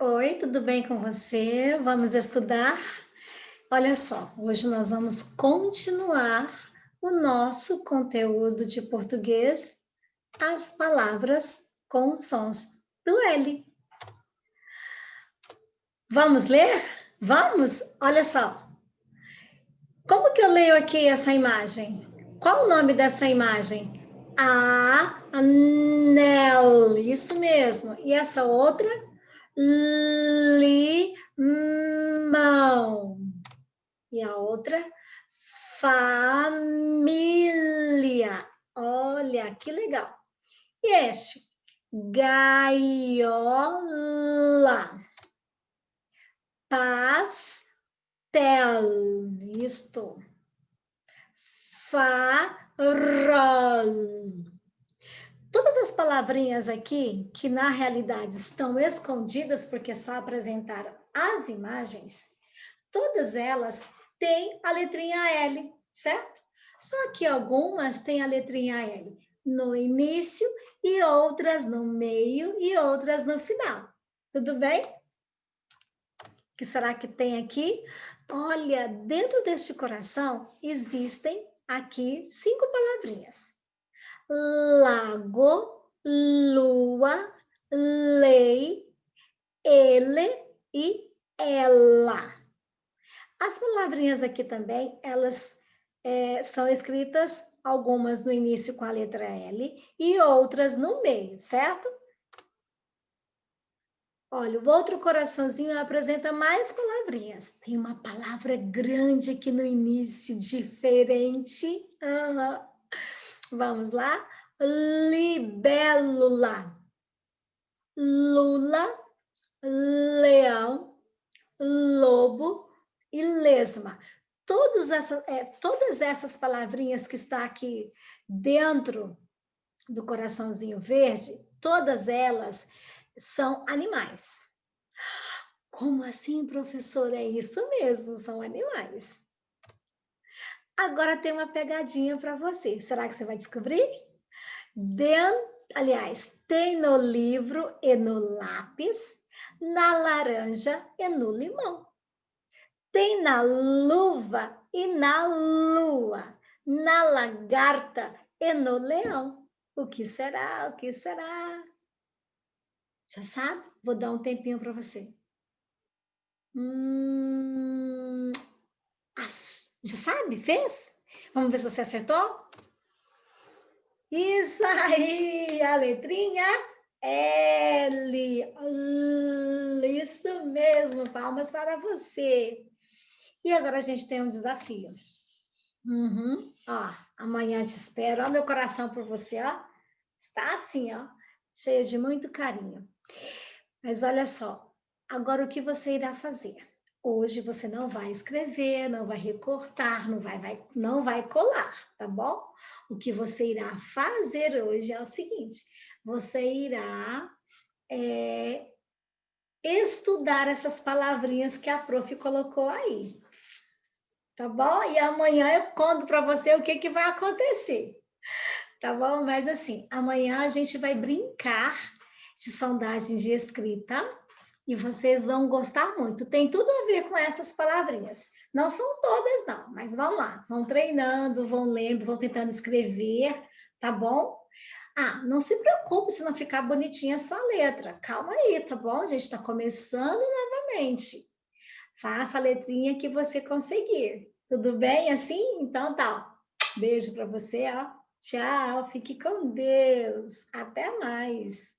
Oi, tudo bem com você? Vamos estudar? Olha só, hoje nós vamos continuar o nosso conteúdo de português, as palavras com os sons do L. Vamos ler? Vamos? Olha só. Como que eu leio aqui essa imagem? Qual o nome dessa imagem? Anel. Isso mesmo. E essa outra? Limão. E a outra? Família. Olha, que legal. E este? Gaiola. Pastel. Isto. Farol. Todas as palavrinhas aqui, que na realidade estão escondidas porque só apresentaram as imagens, todas elas têm a letrinha L, certo? Só que algumas têm a letrinha L no início e outras no meio e outras no final. Tudo bem? O que será que tem aqui? Olha, dentro deste coração existem aqui 5 palavrinhas. Lago, lua, lei, ele e ela. As palavrinhas aqui também, elas são escritas, algumas no início com a letra L e outras no meio, certo? Olha, o outro coraçãozinho apresenta mais palavrinhas. Tem uma palavra grande aqui no início, diferente. Uhum. Vamos lá? Libélula. Lula, leão, lobo e lesma. Todas essas palavrinhas que estão aqui dentro do coraçãozinho verde, todas elas são animais. Como assim, professor? É isso mesmo, são animais. Agora tem uma pegadinha para você. Será que você vai descobrir? Aliás, tem no livro e no lápis, na laranja e no limão. Tem na luva e na lua, na lagarta e no leão. O que será? O que será? Já sabe? Vou dar um tempinho para você. Já sabe? Fez? Vamos ver se você acertou? Isso aí, a letrinha L. Isso mesmo, palmas para você. E agora a gente tem um desafio. Ó, amanhã te espero. Ó, meu coração por você, ó. Está assim, ó, cheio de muito carinho. Mas olha só, agora o que você irá fazer? Hoje você não vai escrever, não vai recortar, não vai colar, tá bom? O que você irá fazer hoje é o seguinte: você irá estudar essas palavrinhas que a prof colocou aí, tá bom? E amanhã eu conto para você o que, que vai acontecer, tá bom? Mas assim, amanhã a gente vai brincar de sondagem de escrita e vocês vão gostar muito. Tem tudo a ver com essas palavrinhas. Não são todas, não, mas vão lá. Vão treinando, vão lendo, vão tentando escrever, tá bom? Ah, não se preocupe se não ficar bonitinha a sua letra. Calma aí, tá bom? A gente está começando novamente. Faça a letrinha que você conseguir. Tudo bem assim? Então tá. Beijo para você, ó. Tchau, fique com Deus. Até mais.